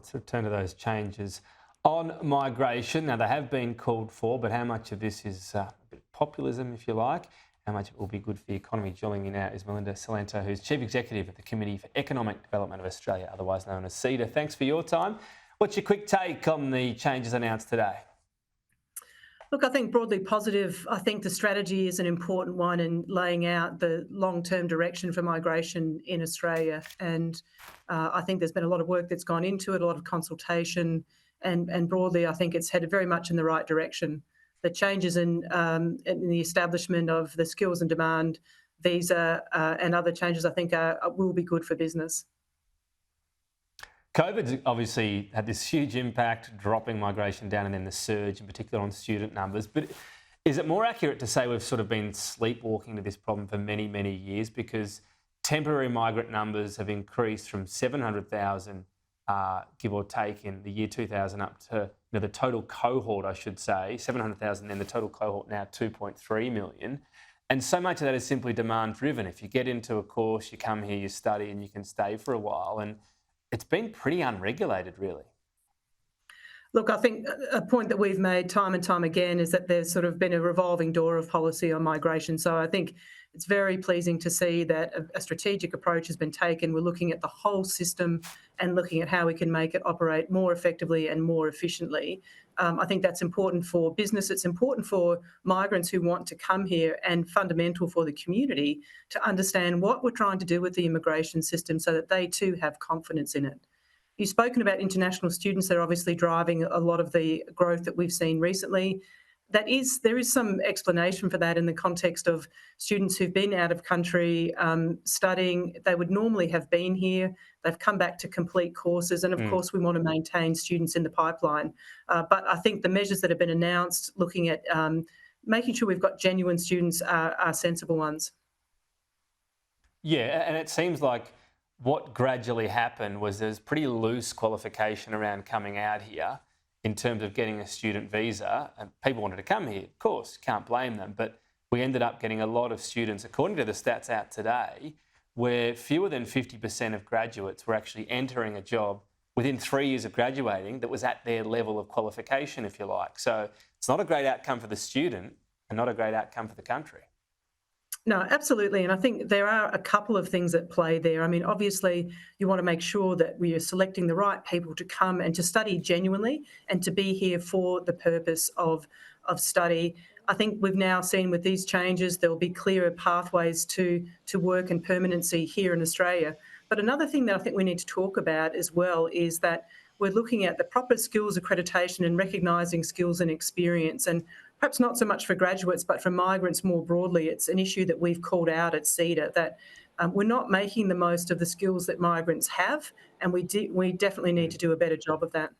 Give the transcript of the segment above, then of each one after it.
Let's return to those changes on migration. Now, they have been called for, but how much of this is a bit of populism, if you like? How much it will be good for the economy? Joining me now is Melinda Cilento, who's Chief Executive of the Committee for Economic Development of Australia, otherwise known as CEDA. Thanks for your time. What's your quick take on the changes announced today? Look, I think broadly positive. I think the strategy is an important one in laying out the long-term direction for migration in Australia. And I think there's been a lot of work that's gone into it, a lot of consultation, and broadly, I think it's headed very much in the right direction. The changes in the establishment of the skills and demand visa and other changes, I think, will be good for business. COVID's obviously had this huge impact, dropping migration down and then the surge, in particular on student numbers. But is it more accurate to say we've sort of been sleepwalking to this problem for many, many years? Because temporary migrant numbers have increased from 700,000, give or take, in the year 2000 up to the total cohort, I should say, 700,000, then the total cohort now 2.3 million. And so much of that is simply demand driven. If you get into a course, you come here, you study, and you can stay for a while. And it's been pretty unregulated, really. Look, I think a point that we've made time and time again is that there's sort of been a revolving door of policy on migration. So I think it's very pleasing to see that a strategic approach has been taken. We're looking at the whole system and looking at how we can make it operate more effectively and more efficiently. I think that's important for business. It's important for migrants who want to come here, and fundamental for the community to understand what we're trying to do with the immigration system so that they too have confidence in it. You've spoken about international students. They're obviously driving a lot of the growth that we've seen recently. There is some explanation for that in the context of students who've been out of country studying. They would normally have been here. They've come back to complete courses. And of course, we want to maintain students in the pipeline. But I think the measures that have been announced, looking at making sure we've got genuine students, are sensible ones. Yeah, and it seems like what gradually happened was there's pretty loose qualification around coming out here in terms of getting a student visa, and people wanted to come here, of course, can't blame them, but we ended up getting a lot of students, according to the stats out today, where fewer than 50% of graduates were actually entering a job within 3 years of graduating that was at their level of qualification, if you like. So it's not a great outcome for the student and not a great outcome for the country. No, absolutely. And I think there are a couple of things at play there. I mean, obviously, you want to make sure that we are selecting the right people to come and to study genuinely and to be here for the purpose of study. I think we've now seen with these changes, there will be clearer pathways to work and permanency here in Australia. But another thing that I think we need to talk about as well is that we're looking at the proper skills accreditation and recognising skills and experience. And perhaps not so much for graduates, but for migrants more broadly, it's an issue that we've called out at CEDA, that we're not making the most of the skills that migrants have, and we definitely need to do a better job of that.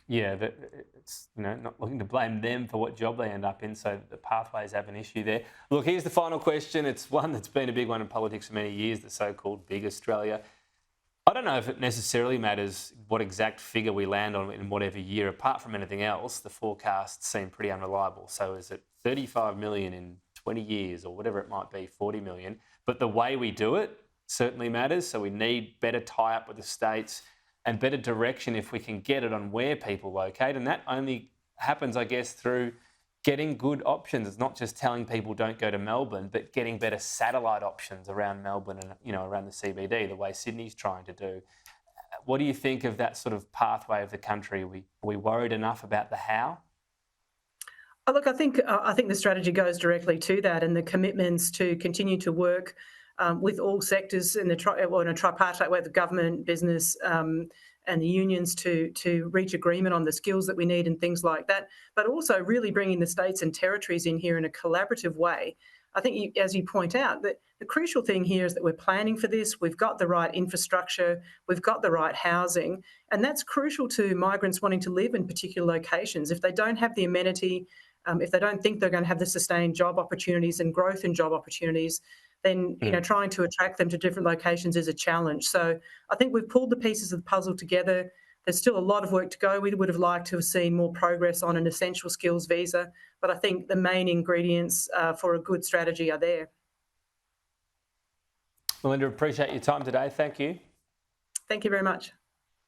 Yeah, it's not looking to blame them for what job they end up in, so the pathways have an issue there. Look, here's the final question. It's one that's been a big one in politics for many years, the so-called Big Australia. I don't know if it necessarily matters what exact figure we land on in whatever year. Apart from anything else, the forecasts seem pretty unreliable. So is it 35 million in 20 years or whatever it might be, 40 million? But the way we do it certainly matters. So we need better tie-up with the states and better direction if we can get it on where people locate. And that only happens, I guess, through getting good options. It's not just telling people don't go to Melbourne, but getting better satellite options around Melbourne and around the CBD, the way Sydney's trying to do. What do you think of that sort of pathway of the country? Are we worried enough about the how? Oh, look, I think the strategy goes directly to that, and the commitments to continue to work with all sectors in a tripartite way, the government, business, and the unions to reach agreement on the skills that we need and things like that, but also really bringing the states and territories in here in a collaborative way. I think, as you point out, that the crucial thing here is that we're planning for this. We've got the right infrastructure, we've got the right housing, and that's crucial to migrants wanting to live in particular locations. If they don't have the amenity, if they don't think they're going to have the sustained job opportunities and growth in job opportunities, then trying to attract them to different locations is a challenge. So I think we've pulled the pieces of the puzzle together. There's still a lot of work to go. We would have liked to have seen more progress on an essential skills visa, but I think the main ingredients for a good strategy are there. Melinda, appreciate your time today. Thank you. Thank you very much.